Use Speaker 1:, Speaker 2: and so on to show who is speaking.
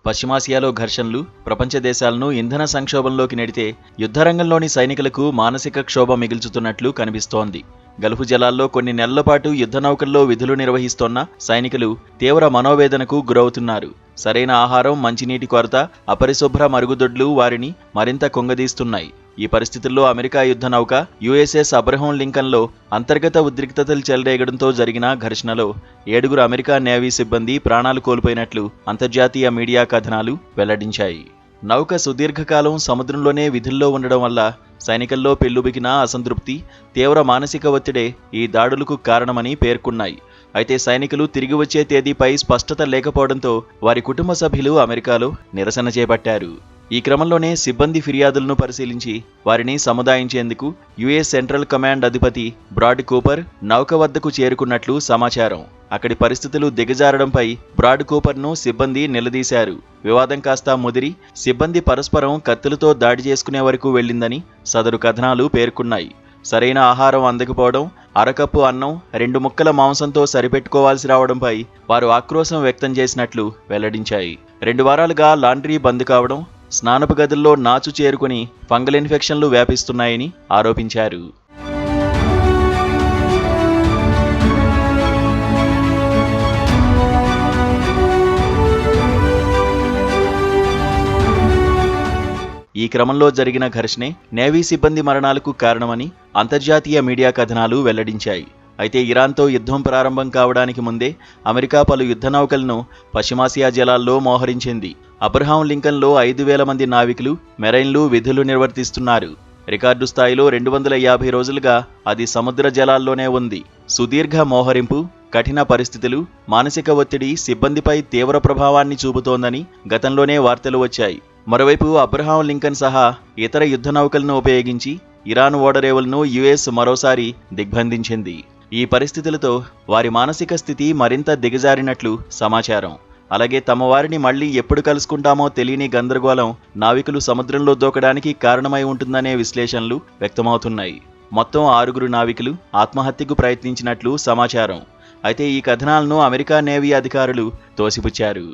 Speaker 1: పశ్చిమాసియాలో ఘర్షణలు ప్రపంచ దేశాలను ఇంధన సంక్షోభంలోకి నెడితే యుద్ధరంగంలోని సైనికులకు మానసిక క్షోభ మిగుల్చుతున్నట్లు కనిపిస్తోంది. గల్ఫ్ జలాల్లో కొన్ని నెలల పాటు యుద్ధ నౌకల్లో విధులు నిర్వహిస్తోన్న సైనికులు తీవ్ర మనోవేదనకు గురవుతున్నారు. సరైన ఆహారం, మంచినీటి కొరత, అపరిశుభ్ర మరుగుదొడ్లు వారిని మరింత కుంగదీస్తున్నాయి. ఈ పరిస్థితుల్లో అమెరికా యుద్ధ నౌక యుఎస్ఎస్ అబ్రహం లింకన్లో అంతర్గత ఉద్రిక్తతలు చెలరేగడంతో జరిగిన ఘర్షణలో 7 అమెరికా నేవీ సిబ్బంది ప్రాణాలు కోల్పోయినట్లు అంతర్జాతీయ మీడియా కథనాలు వెల్లడించాయి. నౌక సుదీర్ఘకాలం సముద్రంలోనే విధుల్లో ఉండడం వల్ల సైనికుల్లో పెల్లుబికిన అసంతృప్తి, తీవ్ర మానసిక ఒత్తిడే ఈ దాడులకు కారణమని పేర్కొన్నాయి. అయితే సైనికులు తిరిగి వచ్చే తేదీపై స్పష్టత లేకపోవడంతో వారి కుటుంబ సభ్యులు అమెరికాలో నిరసన చేపట్టారు. ఈ క్రమంలోనే సిబ్బంది ఫిర్యాదులను పరిశీలించి వారిని సముదాయించేందుకు యుఎస్ సెంట్రల్ కమాండ్ అధిపతి బ్రాడ్ కూపర్ నౌక వద్దకు చేరుకున్నట్లు సమాచారం. అక్కడి పరిస్థితులు దిగజారడంపై బ్రాడ్ కూపర్ను సిబ్బంది నిలదీశారు. వివాదం కాస్త ముదిరి సిబ్బంది పరస్పరం కత్తులతో దాడి చేసుకునే వరకు వెళ్లిందని సదరు కథనాలు పేర్కొన్నాయి. సరైన ఆహారం అందకపోవడం, అరకప్పు అన్నం, 2 ముక్కల మాంసంతో సరిపెట్టుకోవాల్సి రావడంపై వారు ఆక్రోశం వ్యక్తం చేసినట్లు వెల్లడించాయి. 2 వారాలుగా లాండ్రీ బంద్ కావడం, స్నానపు గదుల్లో నాచు చేరుకుని ఫంగల్ ఇన్ఫెక్షన్లు వ్యాపిస్తున్నాయని ఆరోపించారు. ఈ క్రమంలో జరిగిన ఘర్షణే నేవీ సిబ్బంది మరణాలకు కారణమని అంతర్జాతీయ మీడియా కథనాలు వెల్లడించాయి. అయితే ఇరాన్తో యుద్ధం ప్రారంభం కావడానికి ముందే అమెరికా పలు యుద్ధ నౌకలను పశ్చిమాసియా జలాల్లో మోహరించింది. అబ్రహాం లింకన్లో 5,000 మంది నావికులు, మెరైన్లు విధులు నిర్వర్తిస్తున్నారు. రికార్డు స్థాయిలో 250 రోజులుగా అది సముద్ర జలాల్లోనే ఉంది. సుదీర్ఘ మోహరింపు, కఠిన పరిస్థితులు, మానసిక ఒత్తిడి సిబ్బందిపై తీవ్ర ప్రభావాన్ని చూపుతోందని గతంలోనే వార్తలు వచ్చాయి. మరోవైపు అబ్రహాం లింకన్ సహా ఇతర యుద్ధ నౌకలను ఉపయోగించి ఇరాన్ ఓడరేవులను యుఎస్ మరోసారి దిగ్బంధించింది. ఈ పరిస్థితులతో వారి మానసిక స్థితి మరింత దిగజారినట్లు సమాచారం. అలాగే తమ వారిని మళ్లీ ఎప్పుడు కలుసుకుంటామో తెలియని గందరగోళం నావికులు సముద్రంలో దూకడానికి కారణమై ఉంటుందనే విశ్లేషణలు వ్యక్తమవుతున్నాయి. మొత్తం 6 నావికులు ఆత్మహత్యకు ప్రయత్నించినట్లు సమాచారం. అయితే ఈ కథనాలను అమెరికా నేవీ అధికారులు తోసిపుచ్చారు.